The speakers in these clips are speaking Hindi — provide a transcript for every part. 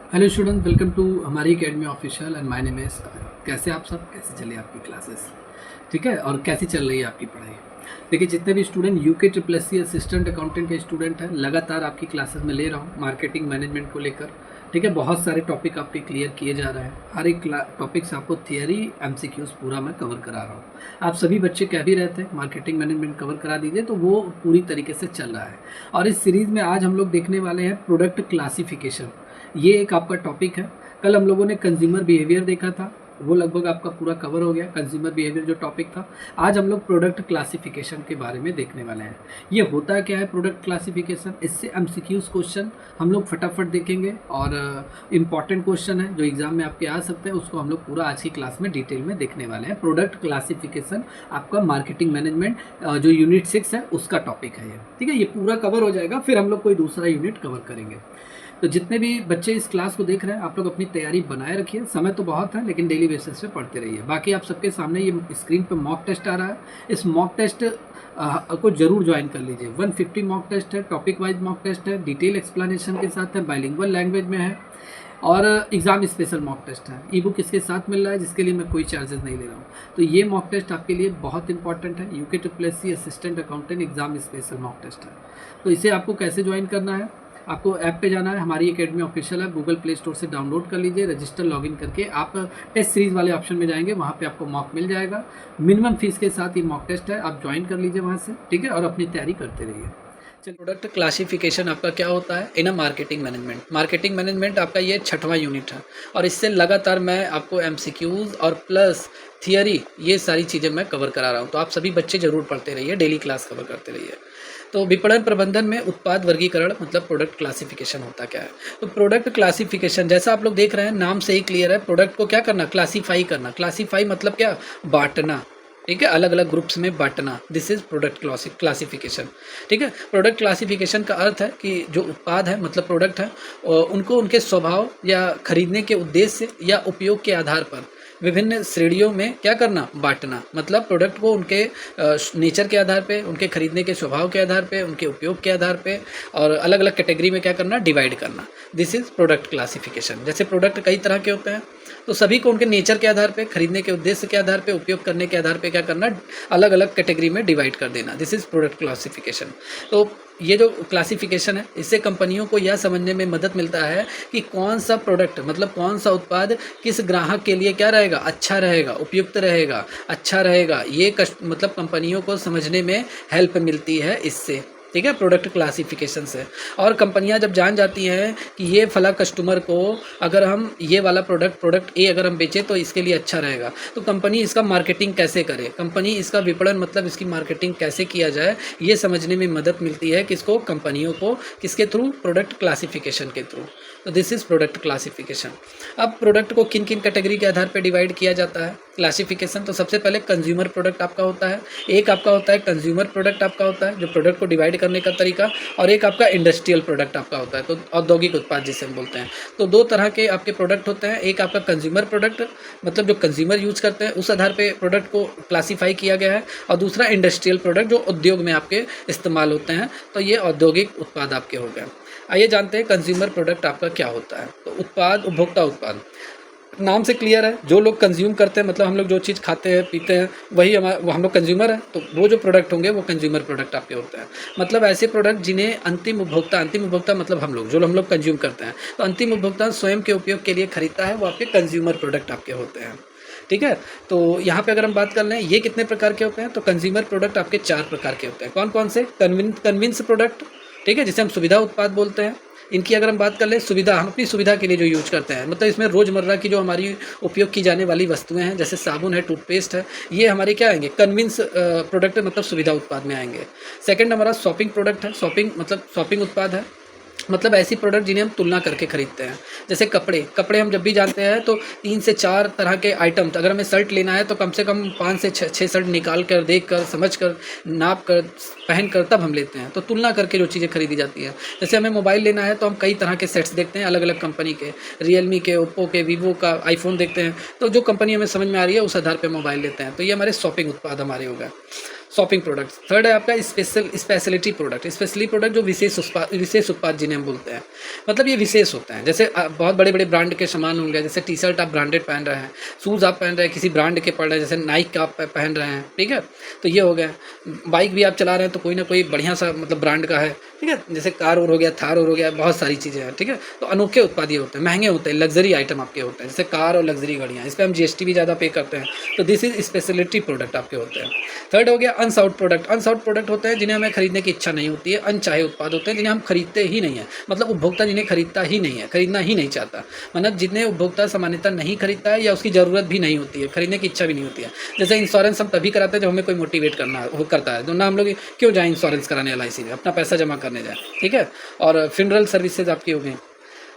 हेलो स्टूडेंट, वेलकम टू हमारी academy official and my name is. कैसे आप सब, कैसे चली आपकी क्लासेस? ठीक है, और कैसी चल रही है आपकी पढ़ाई? देखिए, जितने भी student UK triple S C assistant accountant के स्टूडेंट हैं, लगातार आपकी क्लासेस में ले रहा हूँ मार्केटिंग मैनेजमेंट को लेकर। ठीक है, बहुत सारे टॉपिक आपके क्लियर किए जा रहे हैं। हर एक टॉपिक से आपको थियरी एमसीक्यूज पूरा मैं कवर करा रहा हूँ। आप सभी बच्चे कह भी रहे थे मार्केटिंग मैनेजमेंट कवर करा दीजिए, तो वो पूरी तरीके से चल रहा है। और इस सीरीज़ में आज हम लोग देखने वाले हैं प्रोडक्ट क्लासिफिकेशन। ये एक आपका टॉपिक है। कल हम लोगों ने कंज्यूमर बिहेवियर देखा था, वो लगभग आपका पूरा कवर हो गया, कंज्यूमर बिहेवियर जो टॉपिक था। आज हम लोग प्रोडक्ट क्लासिफिकेशन के बारे में देखने वाले हैं। ये होता क्या है प्रोडक्ट क्लासिफिकेशन? इससे एमसीक्यूज क्वेश्चन हम लोग फटाफट देखेंगे, और इम्पॉर्टेंट क्वेश्चन है जो एग्जाम में आपके आ सकते हैं, उसको हम लोग पूरा आज की क्लास में डिटेल में देखने वाले हैं। प्रोडक्ट क्लासिफिकेशन आपका मार्केटिंग मैनेजमेंट जो यूनिट 6 है उसका टॉपिक है ये। ठीक है, ये पूरा कवर हो जाएगा, फिर हम लोग कोई दूसरा यूनिट कवर करेंगे। तो जितने भी बच्चे इस क्लास को देख रहे हैं, आप लोग अपनी तैयारी बनाए रखिए। समय तो बहुत है, लेकिन डेली बेसिस पे पढ़ते रहिए। बाकी आप सबके सामने ये स्क्रीन पे मॉक टेस्ट आ रहा है। इस मॉक टेस्ट को जरूर ज्वाइन कर लीजिए। 150 मॉक टेस्ट है, टॉपिक वाइज मॉक टेस्ट है, डिटेल एक्सप्लेनेशन के साथ है, बाइलिंगुअल लैंग्वेज में है, और एग्ज़ाम स्पेशल मॉक टेस्ट है। ई बुक इसके साथ मिल रहा है, जिसके लिए मैं कोई चार्जेस नहीं ले रहा हूँ। तो ये मॉक टेस्ट आपके लिए बहुत इंपॉर्टेंट है। UK triple S C assistant accountant exam special mock test है। तो इसे आपको कैसे ज्वाइन करना है? आपको ऐप पे जाना है, हमारी एकेडमी ऑफिशियल है, गूगल प्ले स्टोर से डाउनलोड कर लीजिए। रजिस्टर लॉगिन करके आप टेस्ट सीरीज़ वाले ऑप्शन में जाएंगे, वहाँ पे आपको मॉक मिल जाएगा। मिनिमम फीस के साथ ये मॉक टेस्ट है, आप ज्वाइन कर लीजिए वहाँ से। ठीक है, और अपनी तैयारी करते रहिए। चलिए, प्रोडक्ट क्लासिफिकेशन आपका क्या होता है in a marketing management. Marketing management आपका ये 6वां यूनिट है, और इससे लगातार मैं आपको एमसीक्यूज और प्लस थियरी, ये सारी चीज़ें मैं कवर करा रहा हूँ। तो आप सभी बच्चे जरूर पढ़ते रहिए, डेली क्लास कवर करते रहिए। तो विपणन प्रबंधन में उत्पाद वर्गीकरण मतलब प्रोडक्ट क्लासिफिकेशन होता क्या है? तो प्रोडक्ट क्लासिफिकेशन जैसा आप लोग देख रहे हैं, नाम से ही क्लियर है। प्रोडक्ट को क्या करना? क्लासीफाई करना। क्लासीफाई मतलब क्या? बांटना। ठीक है, अलग अलग ग्रुप्स में बांटना। This is product classification. ठीक है, प्रोडक्ट क्लासिफिकेशन का अर्थ है कि जो उत्पाद है मतलब प्रोडक्ट है, उनको उनके स्वभाव या खरीदने के उद्देश्य या उपयोग के आधार पर विभिन्न श्रेणियों में क्या करना? बांटना। मतलब प्रोडक्ट को उनके नेचर के आधार पे, उनके खरीदने के स्वभाव के आधार पे, उनके उपयोग के आधार पे, और अलग अलग कैटेगरी में क्या करना? डिवाइड करना। This is product classification. जैसे प्रोडक्ट कई तरह के होते हैं, तो सभी को उनके नेचर के आधार पे, खरीदने के उद्देश्य के आधार पे, उपयोग करने के आधार पे क्या करना? अलग अलग कैटेगरी में डिवाइड कर देना। This is product classification. तो ये जो क्लासिफिकेशन है, इससे कंपनियों को यह समझने में मदद मिलता है कि कौन सा प्रोडक्ट मतलब कौन सा उत्पाद किस ग्राहक के लिए क्या रहेगा? अच्छा रहेगा, उपयुक्त रहेगा, अच्छा रहेगा। ये मतलब कंपनियों को समझने में हेल्प मिलती है इससे। ठीक है, प्रोडक्ट क्लासिफिकेशन से। और कंपनियां जब जान जाती हैं कि ये फला कस्टमर को अगर हम ये वाला प्रोडक्ट ए अगर हम बेचें तो इसके लिए अच्छा रहेगा, तो कंपनी इसका मार्केटिंग कैसे करे, कंपनी इसका विपणन मतलब इसकी मार्केटिंग कैसे किया जाए, ये समझने में मदद मिलती है किसको? कंपनियों को। किसके थ्रू? प्रोडक्ट क्लासिफिकेशन के थ्रू। तो दिस इज प्रोडक्ट क्लासिफिकेशन। अब प्रोडक्ट को किन किन कैटेगरी के आधार पर डिवाइड किया जाता है क्लासिफिकेशन? तो सबसे पहले कंज्यूमर प्रोडक्ट आपका होता है, एक आपका होता है कंज्यूमर प्रोडक्ट आपका होता है, जो प्रोडक्ट को डिवाइड करने का तरीका, और एक आपका इंडस्ट्रियल प्रोडक्ट आपका होता है, तो औद्योगिक उत्पाद जिसे हम बोलते हैं। तो दो तरह के आपके प्रोडक्ट होते हैं। एक आपका कंज्यूमर प्रोडक्ट मतलब जो कंज्यूमर यूज करते हैं, उस आधार पे प्रोडक्ट को क्लासीफाई किया गया है, और दूसरा इंडस्ट्रियल प्रोडक्ट जो उद्योग में आपके इस्तेमाल होते हैं, तो ये औद्योगिक उत्पाद आपके हो गए। आइए जानते हैं कंज्यूमर प्रोडक्ट आपका क्या होता है। तो उत्पाद, उपभोक्ता उत्पाद, नाम से क्लियर है, जो लोग कंज्यूम करते हैं मतलब हम लोग जो चीज़ खाते हैं पीते हैं वही वो हम लोग कंज्यूमर हैं। तो वो जो प्रोडक्ट होंगे वो कंज्यूमर प्रोडक्ट आपके होते हैं। मतलब ऐसे प्रोडक्ट जिन्हें अंतिम उपभोक्ता मतलब हम लोग कंज्यूम करते हैं, तो अंतिम उपभोक्ता स्वयं के उपयोग के लिए खरीदता है, वो आपके कंज्यूमर प्रोडक्ट आपके होते हैं। ठीक है, तो यहाँ पे अगर हम बात कर लें ये कितने प्रकार के होते हैं, तो कंज्यूमर प्रोडक्ट आपके 4 प्रकार के होते हैं। कौन कौन से? कन्विंस प्रोडक्ट, ठीक है, जिसे हम सुविधा उत्पाद बोलते हैं। इनकी अगर हम बात कर लें, सुविधा, हम अपनी सुविधा के लिए जो यूज करते हैं, मतलब इसमें रोज़मर्रा की जो हमारी उपयोग की जाने वाली वस्तुएं हैं, जैसे साबुन है, टूथपेस्ट है, ये हमारे क्या आएंगे? कन्विंस प्रोडक्ट मतलब सुविधा उत्पाद में आएंगे। सेकंड हमारा शॉपिंग प्रोडक्ट है। शॉपिंग मतलब शॉपिंग उत्पाद है, मतलब ऐसी प्रोडक्ट जिन्हें हम तुलना करके खरीदते हैं। जैसे कपड़े हम जब भी जानते हैं तो 3 से 4 तरह के आइटम, अगर हमें शर्ट लेना है तो कम से कम 5 से 6 शर्ट निकाल कर, देख कर, समझ कर, नाप कर, पहन कर तब हम लेते हैं। तो तुलना करके जो चीज़ें खरीदी जाती है। जैसे हमें मोबाइल लेना है तो हम कई तरह के सेट्स देखते हैं, अलग अलग कंपनी के, रियलमी के, ओप्पो के, वीवो का, आईफोन देखते हैं। तो जो कंपनी हमें समझ में आ रही है उस आधार पर मोबाइल लेते हैं। तो ये हमारे शॉपिंग उत्पाद हमारे हो गए। Shopping product. थर्ड है आपका स्पेशलिटी प्रोडक्ट। स्पेशलिटी प्रोडक्ट जो विशेष उत्पाद जिन्हें हम बोलते हैं, मतलब ये विशेष होते हैं। जैसे बहुत बड़े बड़े ब्रांड के सामान होंगे, जैसे टी शर्ट आप ब्रांडेड पहन रहे हैं, शूज़ आप पहन रहे हैं किसी ब्रांड के पड़ रहे हैं, जैसे नाइक का आप पहन रहे हैं, ठीक है, तो ये हो गया। बाइक भी आप चला रहे हैं तो कोई ना कोई बढ़िया सा मतलब ब्रांड का है, ठीक है, जैसे कार और हो गया, थार और हो गया, बहुत सारी चीज़ें हैं, ठीक है। तो अनोखे उत्पाद ये होते हैं, महंगे होते हैं, लग्जरी आइटम आपके होते हैं, जैसे कार और लग्जरी गाड़ियाँ, इस पर हम जीएसटी भी ज़्यादा पे करते हैं, तो दिस इज स्पेशलिटी प्रोडक्ट आपके होते हैं। थर्ड हो गया अनसाउट प्रोडक्ट। अनसाउट प्रोडक्ट होते हैं जिन्हें हमें खरीदने की इच्छा नहीं होती है, अनचाहे उत्पाद होते हैं जिन्हें हम खरीदते ही नहीं है, मतलब उपभोक्ता जिन्हें खरीदता ही नहीं है, खरीदना ही नहीं चाहता, मतलब जिन्हें उपभोक्ता सामान्यतः नहीं खरीदता है या उसकी ज़रूरत भी नहीं होती है, खरीदने की इच्छा भी नहीं होती है। जैसे इंश्योरेंस हम तभी कराते हैं जब हमें कोई मोटिवेट करता है, तो ना हम लोग क्यों जाएँ इंश्योरेंस कराने LIC में, अपना पैसा जमा करने जाए, ठीक है। और फ्यूनरल सर्विसेज आपकी हो गई,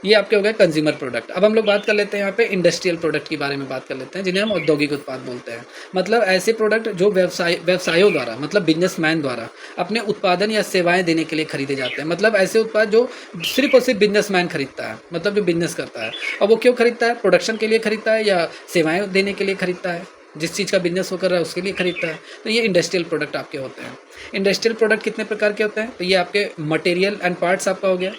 ये आपके हो गए कंज्यूमर प्रोडक्ट। अब हम लोग बात कर लेते हैं यहाँ पे इंडस्ट्रियल प्रोडक्ट के बारे में बात कर लेते हैं, जिन्हें हम औद्योगिक उत्पाद बोलते हैं। मतलब ऐसे प्रोडक्ट जो व्यवसायों द्वारा, मतलब बिजनेसमैन द्वारा अपने उत्पादन या सेवाएं देने के लिए खरीदे जाते हैं। मतलब ऐसे उत्पाद जो सिर्फ और सिर्फ बिजनेसमैन खरीदता है, मतलब जो बिजनेस करता है, और वो क्यों खरीदता है, प्रोडक्शन के लिए खरीदता है या सेवाएँ देने के लिए खरीदता है, जिस चीज़ का बिजनेस वो कर रहा है उसके लिए खरीदता है। तो ये इंडस्ट्रियल प्रोडक्ट आपके होते हैं। इंडस्ट्रियल प्रोडक्ट कितने प्रकार के होते हैं, तो ये आपके मटेरियल एंड पार्ट्स आपका हो गया,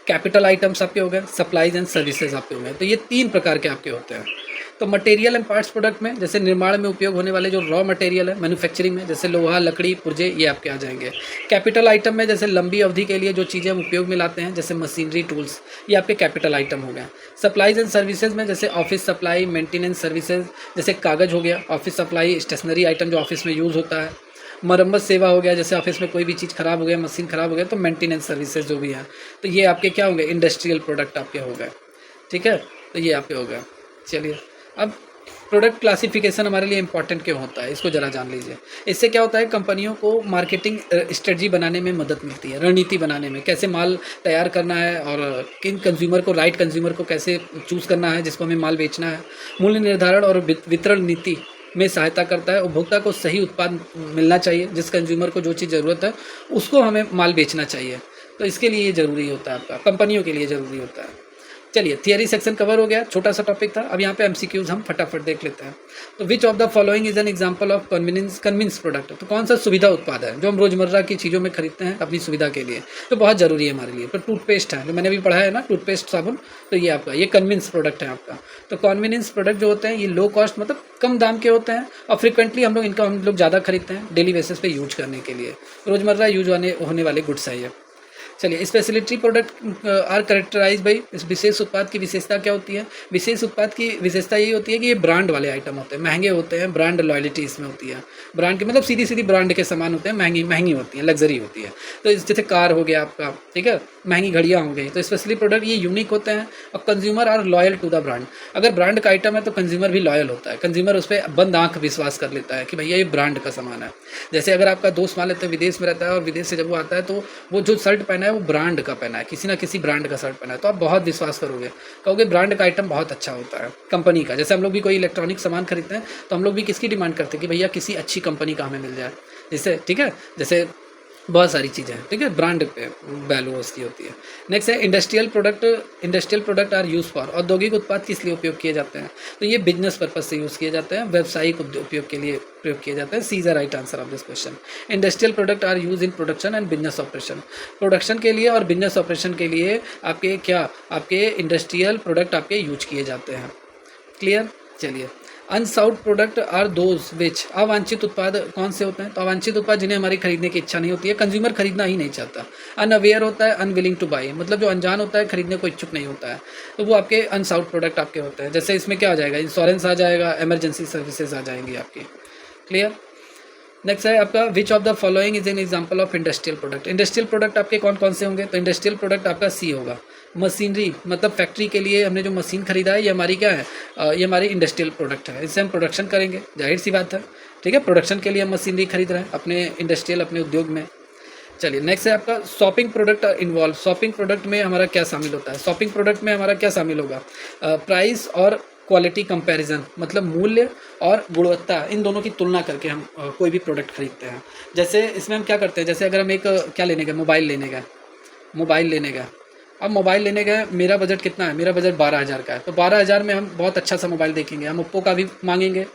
कैपिटल आइटम्स आपके हो गए, सप्लाईज एंड सर्विसेज आपके हो गए। तो ये 3 प्रकार के आपके होते हैं। तो मटेरियल एंड पार्ट्स प्रोडक्ट में जैसे निर्माण में उपयोग होने वाले जो रॉ मटेरियल है मैन्युफैक्चरिंग में, जैसे लोहा, लकड़ी, पुर्जे, ये आपके आ जाएंगे। कैपिटल आइटम में जैसे लंबी अवधि के लिए जो चीज़ें हम उपयोग में लाते हैं, जैसे मशीनरी, टूल्स, ये आपके कैपिटल आइटम हो गए। सप्लाईज एंड सर्विसेज में जैसे ऑफिस सप्लाई, मेंटेनेंस सर्विसेज, जैसे कागज़ हो गया, ऑफिस सप्लाई, स्टेशनरी आइटम जो ऑफिस में यूज़ होता है, मरम्मत सेवा हो गया, जैसे ऑफिस में कोई भी चीज़ ख़राब हो गया, मशीन ख़राब हो गया, तो मेंटेनेंस सर्विसेज जो भी है, तो ये आपके क्या होंगे, इंडस्ट्रियल प्रोडक्ट आपके हो गए, ठीक है। तो ये आपके हो गए। चलिए, अब प्रोडक्ट क्लासिफिकेशन हमारे लिए इंपॉर्टेंट क्यों होता है, इसको ज़रा जान लीजिए। इससे क्या होता है, कंपनियों को मार्केटिंग स्ट्रेटजी बनाने में मदद मिलती है, रणनीति बनाने में, कैसे माल तैयार करना है और किन कंज्यूमर को, राइट कंज्यूमर को कैसे चूज़ करना है जिसको हमें माल बेचना है। मूल्य निर्धारण और वितरण नीति में सहायता करता है। उपभोक्ता को सही उत्पाद मिलना चाहिए, जिस कंज्यूमर को जो चीज़ ज़रूरत है उसको हमें माल बेचना चाहिए, तो इसके लिए ये ज़रूरी होता है, आपका कंपनियों के लिए ज़रूरी होता है। चलिए, थियरी सेक्शन कवर हो गया, छोटा सा टॉपिक था। अब यहाँ पे MCQs हम फटाफट देख लेते हैं। तो which of the following is an example of convenience product. तो कौन सा सुविधा उत्पाद है जो हम रोजमर्रा की चीज़ों में खरीदते हैं अपनी सुविधा के लिए, तो बहुत ज़रूरी है हमारे लिए। तो टूथपेस्ट है, जो मैंने अभी पढ़ा है ना, टूथपेस्ट, साबुन, तो ये आपका ये कन्वीनियंस प्रोडक्ट है आपका। तो कन्वीनियंस प्रोडक्ट जो होते हैं ये लो कॉस्ट, मतलब कम दाम के होते हैं, और फ्रिक्वेंटली हम लोग ज़्यादा खरीदते हैं डेली बेसिस पे यूज करने के लिए, रोजमर्रा यूज होने वाले गुड्स है ये। चलिए, speciality product are characterise by, इस विशेष उत्पाद की विशेषता क्या होती है। विशेष उत्पाद की विशेषता यही होती है कि ये ब्रांड वाले आइटम होते हैं, महंगे होते हैं, ब्रांड लॉयल्टी इसमें होती है। ब्रांड के मतलब सीधी सीधी ब्रांड के सामान होते हैं, महंगी होती है, लग्जरी होती है। तो जैसे कार हो गया आपका, ठीक है, महंगी घड़ियाँ हो गई, तो स्पेशली प्रोडक्ट ये यूनिक होते हैं। और consumer are loyal to the brand. अगर ब्रांड का आइटम है तो कंज्यूमर भी लॉयल होता है, कंज्यूमर उस पर बंद आँख विश्वास कर लेता है कि भैया ये ब्रांड का सामान है। जैसे अगर आपका दोस्त मान लेते हैं विदेश में रहता है, और विदेश से जब वो आता है तो वो जो शर्ट पहना है वो ब्रांड का पहना है, किसी ना किसी ब्रांड का शर्ट पहना है, तो आप बहुत विश्वास करोगे, कहोगे ब्रांड का आइटम बहुत अच्छा होता है कंपनी का। जैसे हम लोग भी कोई इलेक्ट्रॉनिक सामान खरीदते हैं तो हम लोग भी किसकी डिमांड करते हैं कि भैया किसी अच्छी कंपनी का हमें मिल जाए, जैसे, ठीक है, जैसे बहुत सारी चीज़ें हैं, ठीक है, ब्रांड पे वैल्यू उसकी होती है। नेक्स्ट है industrial product. Industrial product are use for, औद्योगिक उत्पाद किस लिए उपयोग किए जाते हैं, तो ये बिजनेस पर्पज से यूज़ किए जाते हैं, व्यावसायिक उपयोग के लिए प्रयोग किए जाते हैं। C is the right answer of this question. Industrial product are used in production and business operation. Production के लिए और बिजनेस ऑपरेशन के लिए आपके इंडस्ट्रियल प्रोडक्ट आपके यूज किए जाते हैं। क्लियर। चलिए, अनसाउट प्रोडक्ट आर दोज विच, अवांछित उत्पाद कौन से होते हैं, तो अवांछित उत्पाद जिन्हें हमारी खरीदने की इच्छा नहीं होती है, कंज्यूमर खरीदना ही नहीं चाहता। अनअवेयर होता है, अनविलिंग टू बाई, मतलब जो अनजान होता है, खरीदने को इच्छुक नहीं होता है, तो वो आपके अनसाउट प्रोडक्ट आपके होते हैं। जैसे इसमें क्या आ जाएगा, इंश्योरेंस आ जाएगा, इमरजेंसी सर्विसेज आ जाएंगी आपकी। क्लियर। नेक्स्ट है आपका which of the following is an example of industrial product. Industrial product आपके कौन कौन से होंगे, तो इंडस्ट्रियल प्रोडक्ट आपका सी होगा। मशीनरी, मतलब फैक्ट्री के लिए हमने जो मशीन खरीदा है, ये हमारी क्या है, ये हमारी इंडस्ट्रियल प्रोडक्ट है, इससे हम प्रोडक्शन करेंगे, जाहिर सी बात है, ठीक है, प्रोडक्शन के लिए हम मशीनरी खरीद रहे हैं अपने इंडस्ट्रियल, अपने उद्योग में। चलिए, नेक्स्ट है आपका shopping product involve. Shopping product में हमारा क्या शामिल होता है, शॉपिंग प्रोडक्ट में हमारा क्या शामिल होगा, प्राइस और क्वालिटी कंपैरिजन, मतलब मूल्य और गुणवत्ता, इन दोनों की तुलना करके हम कोई भी प्रोडक्ट खरीदते हैं। जैसे इसमें हम क्या करते हैं, जैसे अगर हम एक क्या लेने गए, मोबाइल लेने गए, अब मोबाइल लेने गए, मेरा बजट कितना है, मेरा बजट 12,000 का है, तो 12,000 में हम बहुत अच्छा सा मोबाइल देखेंगे, हम ओप्पो का भी मांगेंगे,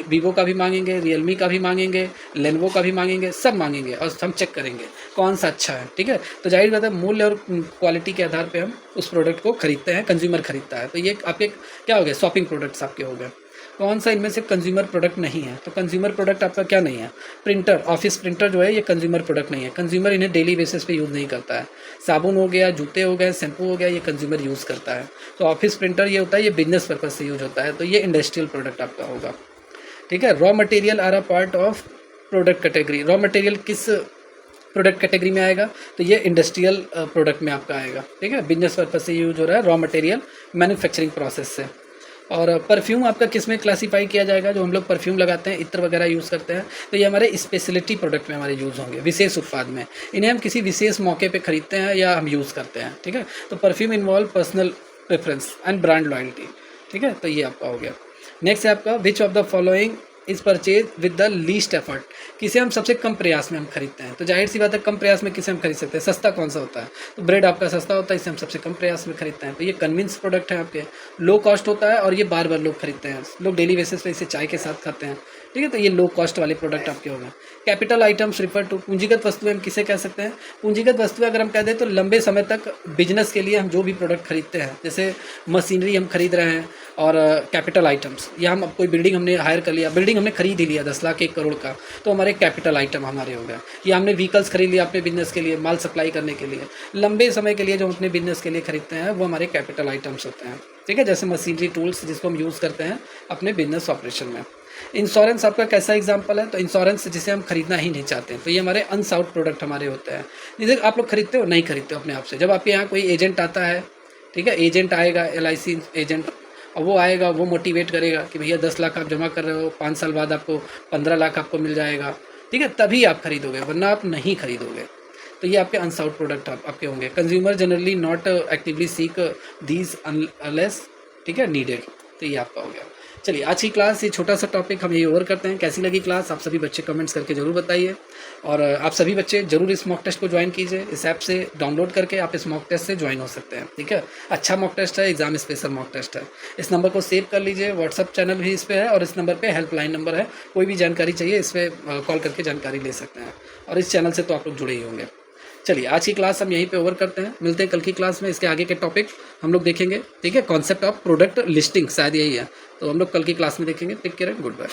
वीवो का भी मांगेंगे, रियलमी का भी मांगेंगे, लेनोवो का भी मांगेंगे, सब मांगेंगे और हम चेक करेंगे कौन सा अच्छा है, ठीक है। तो जाहिर बात है मूल्य और क्वालिटी के आधार पर हम उस प्रोडक्ट को खरीदते हैं, कंज्यूमर खरीदता है। तो ये आपके क्या हो गए, शॉपिंग प्रोडक्ट्स आपके हो गए। कौन सा इनमें से कंज्यूमर प्रोडक्ट नहीं है, तो कंज्यूमर प्रोडक्ट आपका क्या नहीं है, प्रिंटर, ऑफिस प्रिंटर जो है ये कंज्यूमर प्रोडक्ट नहीं है, कंज्यूमर इन्हें डेली बेसिस पे यूज़ नहीं करता है। साबुन हो गया, जूते हो गए, शैम्पू हो गया, ये कंज्यूमर यूज़ करता है। तो ऑफिस प्रिंटर ये होता है, ये बिजनेस पर्पज से यूज होता है, तो ये इंडस्ट्रियल प्रोडक्ट आपका होगा, ठीक है। Raw material are a part of product category, raw material किस प्रोडक्ट कैटेगरी में आएगा, तो ये इंडस्ट्रियल प्रोडक्ट में आपका आएगा, ठीक है। बिजनेस पर्पज से यूज हो रहा है, रॉ मटेरियल मैन्युफैक्चरिंग प्रोसेस से। और परफ्यूम आपका किस में क्लासीफाई किया जाएगा, जो हम लोग परफ्यूम लगाते हैं, इत्र वगैरह यूज़ करते हैं, तो ये हमारे स्पेशलिटी प्रोडक्ट में हमारे यूज़ होंगे, विशेष उत्पाद में। इन्हें हम किसी विशेष मौके पे खरीदते हैं या हम यूज़ करते हैं, ठीक है। तो perfume involve personal preference and brand loyalty, ठीक है। तो ये आपका हो गया। नेक्स्ट है आपका which of the following is purchase with the least effort, किसे हम सबसे कम प्रयास में हम खरीदते हैं। तो जाहिर सी बात है कम प्रयास में किसे हम खरीद सकते हैं, सस्ता कौन सा होता है, तो ब्रेड आपका सस्ता होता है, इसे हम सबसे कम प्रयास में खरीदते हैं। तो ये कन्विंस प्रोडक्ट है आपके, लो कॉस्ट होता है और ये बार बार लोग खरीदते हैं, लोग डेली बेसिस पे इसे चाय के साथ खाते हैं, ठीक है। तो ये लो कॉस्ट वाले प्रोडक्ट आपके हो गए। कैपिटल आइटम्स रिफर टू, पूंजीगत वस्तुएं हम किसे कह सकते हैं, पूंजीगत वस्तुएं अगर हम कह दें तो लंबे समय तक बिजनेस के लिए हम जो भी प्रोडक्ट खरीदते हैं, जैसे मशीनरी हम खरीद रहे हैं, और कैपिटल आइटम्स, या हम कोई बिल्डिंग हमने हायर कर लिया, बिल्डिंग हमने खरीद ही लिया 10 लाख 1 करोड़ का, तो हमारे कैपिटल आइटम हमारे हो गए। या हमने व्हीकल्स खरीद लिया अपने बिजनेस के लिए, माल सप्लाई करने के लिए, लंबे समय के लिए जो हम अपने बिजनेस के लिए खरीदते हैं वो हमारे कैपिटल आइटम्स होते हैं, ठीक है। जैसे मशीनरी टूल्स जिसको हम यूज़ करते हैं अपने बिजनेस ऑपरेशन में। इंश्योरेंस आपका कैसा एग्जांपल है, तो इंश्योरेंस जिसे हम खरीदना ही नहीं चाहते हैं, तो ये हमारे अनसाउट प्रोडक्ट हमारे होते हैं। जैसे आप लोग खरीदते हो, नहीं खरीदते हो अपने आप से, जब आपके यहाँ कोई एजेंट आता है, ठीक है, एजेंट आएगा, LIC एजेंट, और वो आएगा, वो मोटिवेट करेगा कि भैया 10 लाख आप जमा कर रहे हो, 5 साल बाद आपको 15 लाख आपको मिल जाएगा, ठीक है, तभी आप खरीदोगे, वरना आप नहीं खरीदोगे। तो ये आपके अनसाउट प्रोडक्ट आपके होंगे। Consumer generally not actively seek these unless, ठीक है, नीडेड। तो ये आपका हो गया। चलिए आज की क्लास, ये छोटा सा टॉपिक हम ये ओवर करते हैं। कैसी लगी क्लास, आप सभी बच्चे कमेंट्स करके ज़रूर बताइए, और आप सभी बच्चे ज़रूर इस मॉक टेस्ट को ज्वाइन कीजिए। इस ऐप से डाउनलोड करके आप इस मॉक टेस्ट से ज्वाइन हो सकते हैं, ठीक है। अच्छा मॉक टेस्ट है, एग्जाम स्पेशल मॉक टेस्ट है। इस नंबर को सेव कर लीजिए, व्हाट्सअप चैनल भी इस पर है, और इस नंबर पर हेल्पलाइन नंबर है, कोई भी जानकारी चाहिए इस पर कॉल करके जानकारी ले सकते हैं, और इस चैनल से तो आप लोग जुड़े ही होंगे। चलिए आज की क्लास हम यहीं पे ओवर करते हैं, मिलते हैं कल की क्लास में। इसके आगे के टॉपिक हम लोग देखेंगे, ठीक है। कॉन्सेप्ट ऑफ प्रोडक्ट लिस्टिंग शायद यही है, तो हम लोग कल की क्लास में देखेंगे। Take care and good bye.